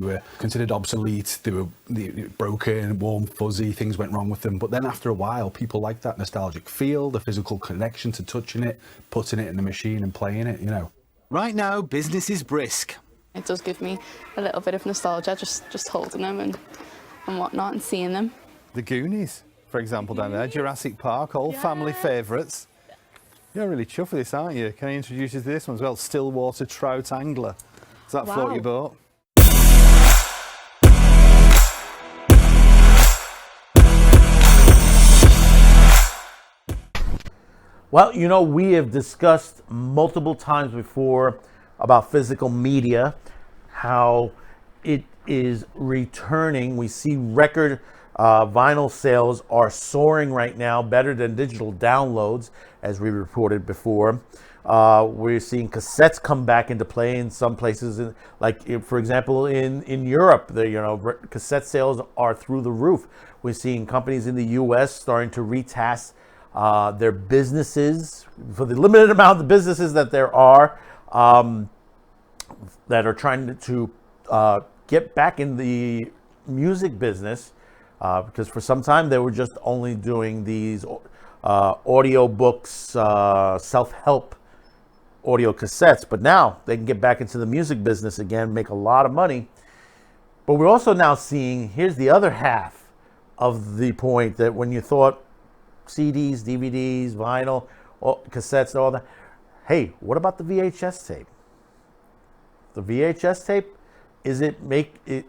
They were considered obsolete, they were broken, warm, fuzzy, things went wrong with them. But then after a while, people liked that nostalgic feel, the physical connection to touching it, putting it in the machine and playing it, you know. Right now, business is brisk. It does give me a little bit of nostalgia, just holding them and whatnot and seeing them. The Goonies, for example, down there, Jurassic Park, all family favourites. You're really chuffed with this, aren't you? Can I introduce you to this one as well? Stillwater Trout Angler. Does that float your boat? Well, you know, we have discussed multiple times before about physical media, how it is returning. We see record vinyl sales are soaring right now, better than digital downloads, as we reported before. We're seeing cassettes come back into play in some places, like for example in Europe. Cassette sales are through the roof. We're seeing companies in the U.S. starting to retask their businesses for the limited amount of businesses that there are that are trying to get back in the music business, because for some time they were just only doing these audio books, self-help audio cassettes, but now they can get back into the music business again, make a lot of money. But we're also now seeing, here's the other half of the point, that when you thought CDs, DVDs, vinyl, cassettes, all that, hey, what about the VHS tape? The VHS tape,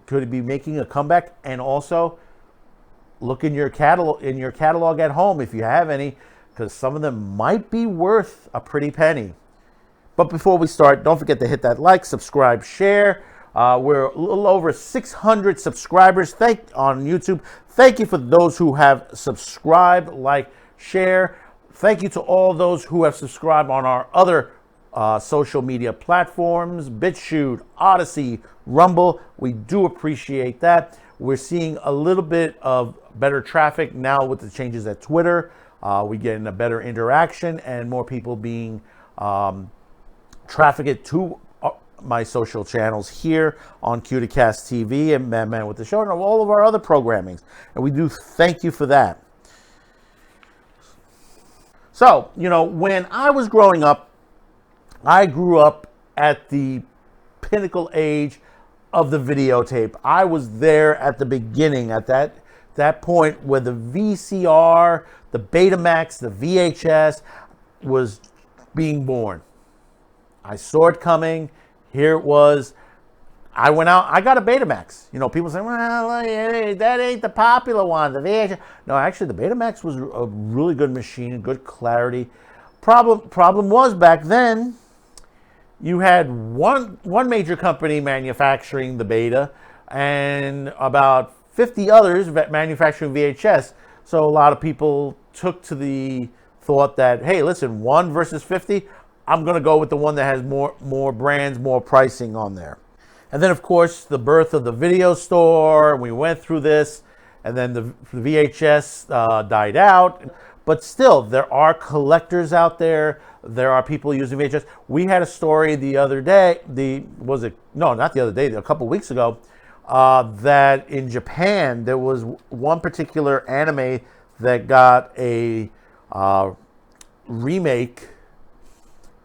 could it be making a comeback? And also look in your catalog at home if you have any, because some of them might be worth a pretty penny. But before we start, don't forget to hit that like, subscribe, share. We're a little over 600 subscribers on YouTube. Thank you for those who have subscribed, like, share. Thank you to all those who have subscribed on our other social media platforms, BitChute, Odyssey, Rumble. We do appreciate that. We're seeing a little bit of better traffic now with the changes at Twitter. We're getting a better interaction and more people being trafficked to my social channels here on Q2Cast TV and Man with the Show and all of our other programmings. And we do thank you for that. So, when I was growing up, I grew up at the pinnacle age of the videotape. I was there at the beginning, at that point where the VCR, the Betamax, the VHS was being born. I saw it coming. Here it was. I went out. I got a Betamax. People say, well, that ain't the popular one. The VHS. No, actually, the Betamax was a really good machine, good clarity. Problem was back then, you had one major company manufacturing the Beta and about 50 others manufacturing VHS. So a lot of people took to the thought that, hey, listen, 1 versus 50, I'm going to go with the one that has more brands, more pricing on there. And then, of course, the birth of the video store. We went through this, and then the VHS died out. But still, there are collectors out there. There are people using VHS. We had a story the other day. Not the other day, a couple weeks ago, that in Japan there was one particular anime that got a remake,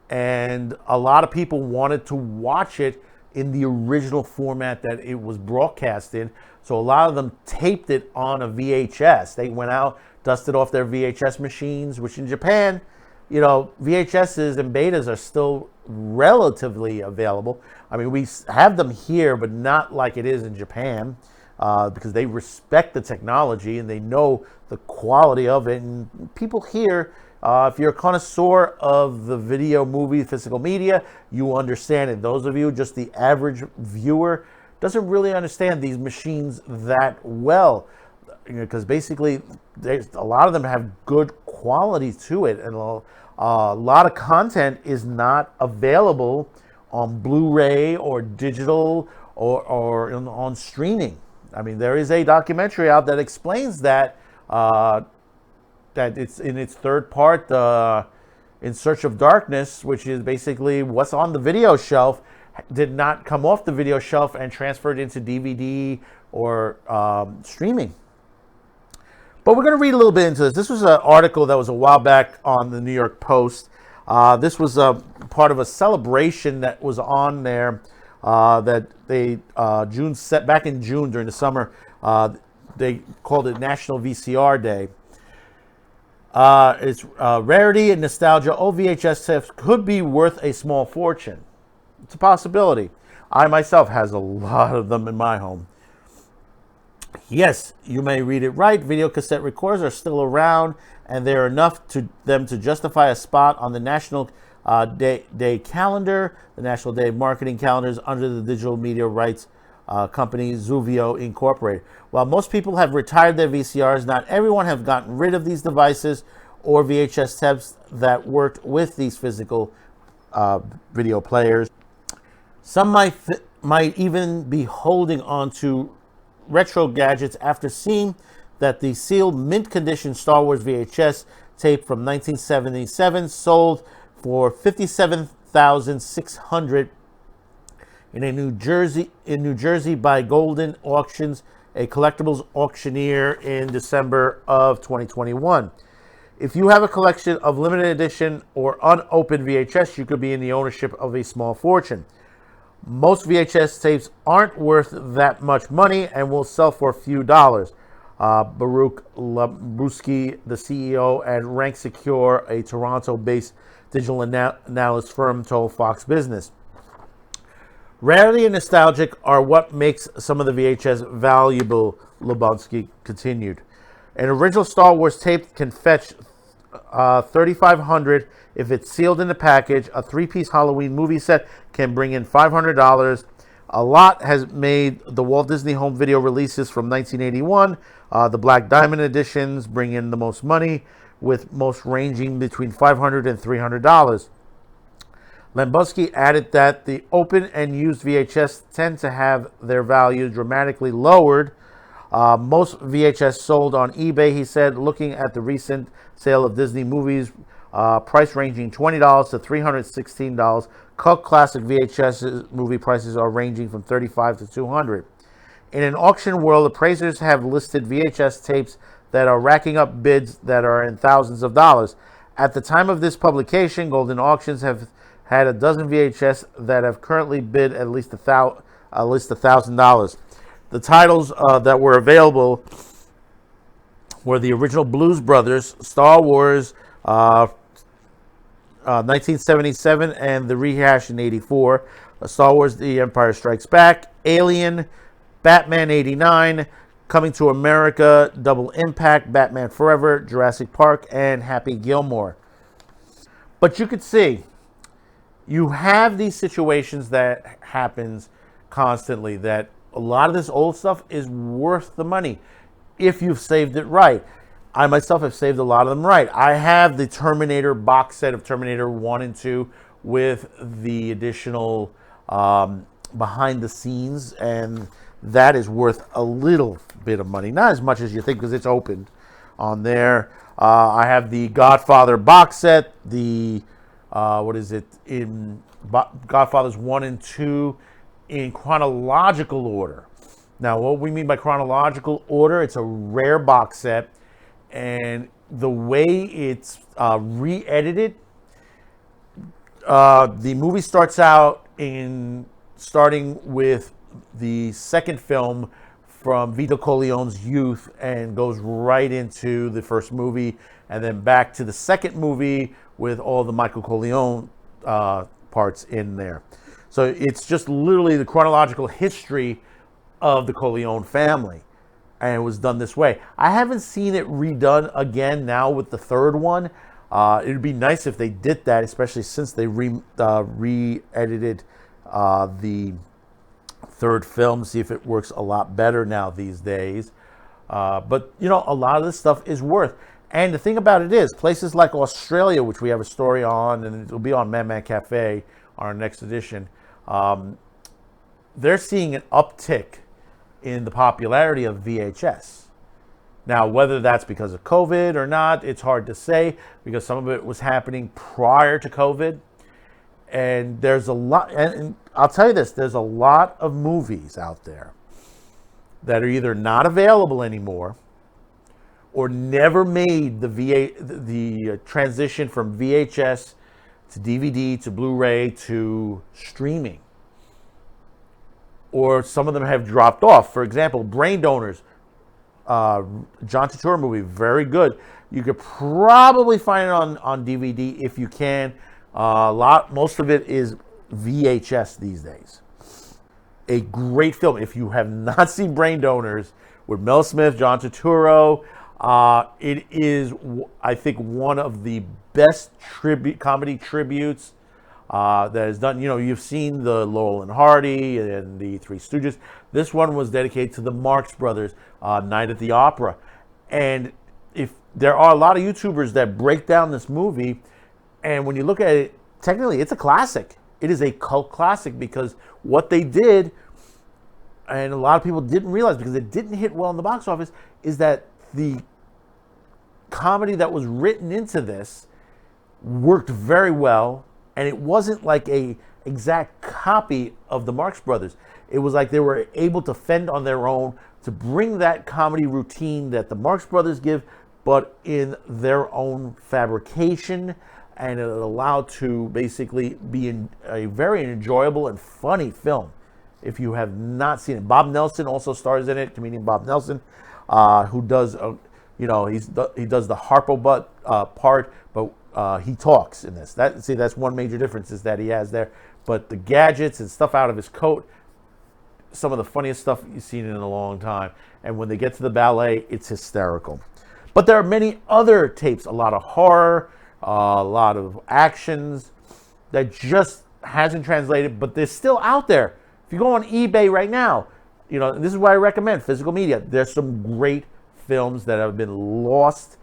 and a lot of people wanted to watch it in the original format that it was broadcast in. So a lot of them taped it on a VHS. They went out, dusted off their VHS machines, which in Japan, VHSs and betas are still relatively available. I mean, we have them here, but not like it is in Japan, because they respect the technology and they know the quality of it. And people here, if you're a connoisseur of the video, movie, physical media, you understand it. Those of you, just the average viewer, doesn't really understand these machines that well, because basically a lot of them have good quality to it, and a lot of content is not available on Blu-ray or digital or on streaming. I mean, there is a documentary out that explains that it's in its third part, In Search of Darkness, which is basically what's on the video shelf did not come off the video shelf and transferred into DVD or streaming. But we're going to read a little bit into this. This was an article that was a while back on the New York Post. This was a part of a celebration that was on there that they back in June during the summer. They called it National VCR Day. It's rarity and nostalgia. Old VHS tapes could be worth a small fortune. It's a possibility. I myself has a lot of them in my home. Yes, you may read it right. Video cassette recorders are still around, and they're enough to them to justify a spot on the National Day calendar, the National Day marketing calendars under the digital media rights company Zuvio Incorporated. While most people have retired their VCRs, not everyone have gotten rid of these devices or VHS tapes that worked with these physical video players. Some might even be holding on to retro gadgets after seeing that the sealed mint condition Star Wars VHS tape from 1977 sold for $57,600 in New Jersey by Golden Auctions, a collectibles auctioneer, in December of 2021. If you have a collection of limited edition or unopened VHS, you could be in the ownership of a small fortune. Most VHS tapes aren't worth that much money and will sell for a few dollars. Baruch Labruski, the CEO at Rank Secure, a Toronto-based digital analyst firm, told Fox Business. Rarity and nostalgic are what makes some of the VHS valuable, Lubansky continued. An original Star Wars tape can fetch $3,500 if it's sealed in the package. A 3-piece Halloween movie set can bring in $500. A lot has made the Walt Disney Home Video releases from 1981. The Black Diamond editions bring in the most money, with most ranging between $500 and $300. Lembusky added that the open and used VHS tend to have their value dramatically lowered. Most VHS sold on eBay, he said, looking at the recent sale of Disney movies, price ranging $20 to $316. Cult classic VHS movie prices are ranging from $35 to $200. In an auction world, appraisers have listed VHS tapes that are racking up bids that are in thousands of dollars. At the time of this publication, Golden Auctions have had a dozen VHS that have currently bid at least $1,000. The titles that were available were the original Blues Brothers, Star Wars 1977, and the rehash in 84, Star Wars The Empire Strikes Back, Alien, Batman 89, Coming to America, Double Impact, Batman Forever, Jurassic Park, and Happy Gilmore. But you could see, you have these situations that happens constantly, that a lot of this old stuff is worth the money if you've saved it right. I myself have saved a lot of them right. I have the Terminator box set of Terminator 1 and 2 with the additional behind the scenes, and that is worth a little bit of money. Not as much as you think because it's opened on there. I have the Godfather box set, the in Godfathers 1 and 2 in chronological order. Now, what we mean by chronological order, it's a rare box set, and the way it's re-edited, the movie starts out starting with the second film from Vito Corleone's youth and goes right into the first movie, and then back to the second movie with all the Michael Corleone parts in there. So it's just literally the chronological history of the Corleone family, and it was done this way. I haven't seen it redone again now with the third one. It would be nice if they did that, especially since they re-edited the third film, see if it works a lot better now these days. But, you know, a lot of this stuff is worth. And the thing about it is, places like Australia, which we have a story on, and it'll be on Man Man Cafe, our next edition, they're seeing an uptick in the popularity of VHS. Now, whether that's because of COVID or not, it's hard to say, because some of it was happening prior to COVID. And there's a lot, and I'll tell you this, there's a lot of movies out there that are either not available anymore or never made the transition from VHS to DVD to Blu-ray to streaming. Or some of them have dropped off. For example, Brain Donors, John Turturro movie, very good. You could probably find it on DVD if you can. Most of it is VHS these days. A great film. If you have not seen Brain Donors with Mel Smith, John Turturro, it is, I think, one of the best comedy tributes that is done. You know, you've seen the Laurel and Hardy and the Three Stooges. This one was dedicated to the Marx Brothers, Night at the Opera. And if there are a lot of YouTubers that break down this movie, and when you look at it, technically it's a classic. It is a cult classic because what they did, and a lot of people didn't realize because it didn't hit well in the box office, is that the comedy that was written into this worked very well, and it wasn't like a exact copy of the Marx Brothers. It was like they were able to fend on their own, to bring that comedy routine that the Marx Brothers give, but in their own fabrication, and it allowed to basically be a very enjoyable and funny film. If you have not seen it, Bob Nelson also stars in it. Comedian Bob Nelson, who does, he does the Harpo Butt part, but he talks in this. That's one major difference is that he has there. But the gadgets and stuff out of his coat, some of the funniest stuff you've seen in a long time. And when they get to the ballet, it's hysterical. But there are many other tapes, a lot of horror, a lot of actions that just hasn't translated, but they're still out there. If you go on eBay right now, this is why I recommend physical media. There's some great films that have been lost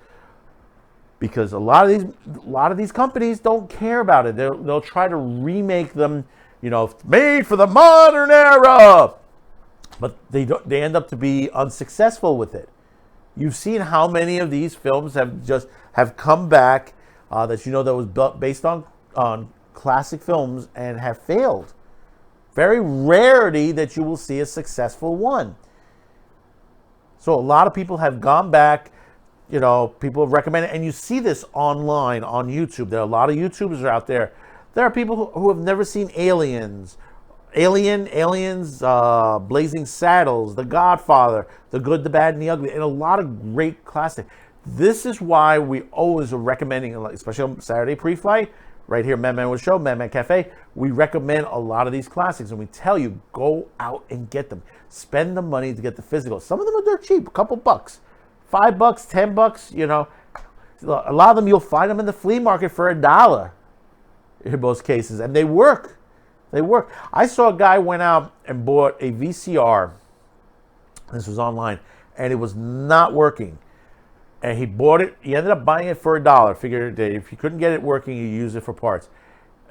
because a lot of these companies don't care about it. They'll try to remake them, made for the modern era, but they end up to be unsuccessful with it. You've seen how many of these films have come back that was based on classic films and have failed. Very rarity that you will see a successful one. So a lot of people have gone back, people have recommended, and you see this online on YouTube. There are a lot of YouTubers out there. There are people who have never seen Aliens, Blazing Saddles, The Godfather, The Good, the Bad, and the Ugly, and a lot of great classics. This is why we always are recommending, especially on Saturday pre-flight, right here, Man with Show, Man Cafe, we recommend a lot of these classics, and we tell you, go out and get them. Spend the money to get the physical. Some of them are dirt cheap, a couple bucks, $5, $10, A lot of them, you'll find them in the flea market for $1 in most cases, and they work. They work. I saw a guy went out and bought a VCR. This was online, and it was not working. And he bought it. He ended up buying it for $1. Figured that if he couldn't get it working, he'd use it for parts.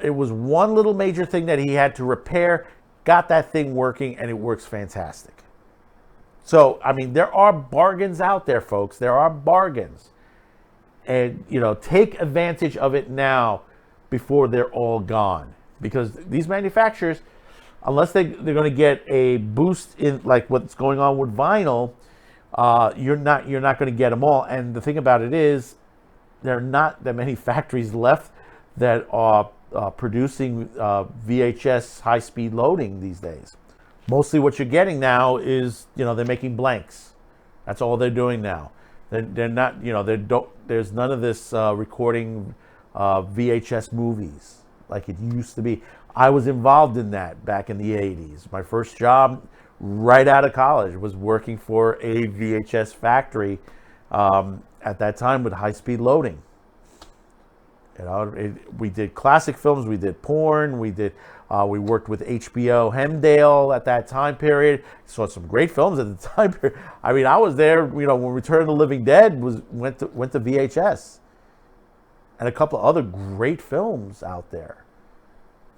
It was one little major thing that he had to repair. Got that thing working, and it works fantastic. So, there are bargains out there, folks. There are bargains. And, take advantage of it now before they're all gone. Because these manufacturers, unless they're going to get a boost in like what's going on with vinyl, you're not going to get them all. And the thing about it is, there are not that many factories left that are producing VHS high-speed loading these days. Mostly what you're getting now is, they're making blanks. That's all they're doing now. They're not, there's none of this recording VHS movies like it used to be. I was involved in that back in the 80s. My first job right out of college was working for a VHS factory at that time with high-speed loading. We did classic films, we did porn, we worked with HBO Hemdale at that time period. Saw some great films at the time period. I was there, when Return of the Living Dead went to VHS. And a couple of other great films out there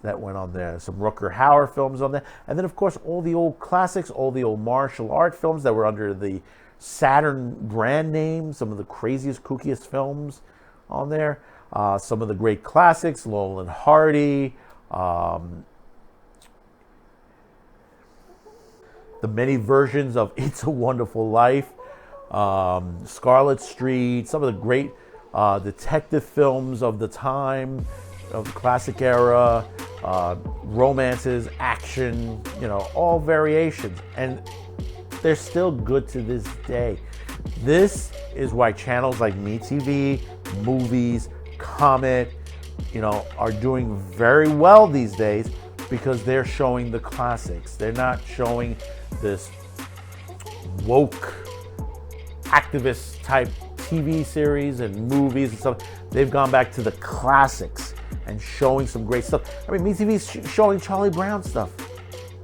that went on there. Some Rutger Hauer films on there. And then, of course, all the old classics, all the old martial art films that were under the Saturn brand name, some of the craziest, kookiest films on there. Some of the great classics, Laurel and Hardy, The many versions of It's a Wonderful Life, Scarlet Street, some of the great detective films of the time, of the classic era, romances, action, all variations. And they're still good to this day. This is why channels like MeTV, Movies, Comet, are doing very well these days, because they're showing the classics. They're not showing this woke activist type TV series and movies and stuff. They've gone back to the classics and showing some great stuff. I mean, MeTV's showing Charlie Brown stuff.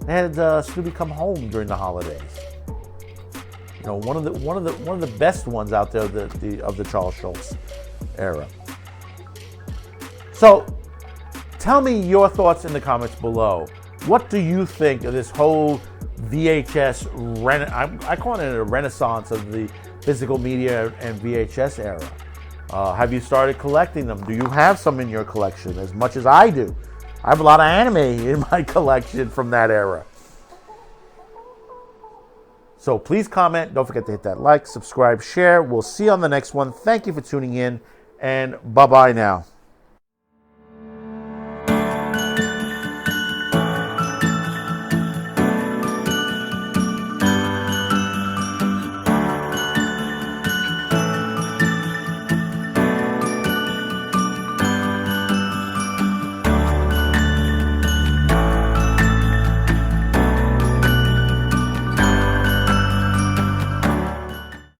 They had Scooby Come Home during the holidays. One of the best ones out there of the Charles Schultz era. So, tell me your thoughts in the comments below. What do you think of this whole VHS I call it a renaissance of the physical media and VHS era? Have you started collecting them? Do you have some in your collection, as much as I do? I have a lot of anime in my collection from that era. So please comment. Don't forget to hit that like, subscribe, share. We'll see you on the next one. Thank you for tuning in, and bye-bye now.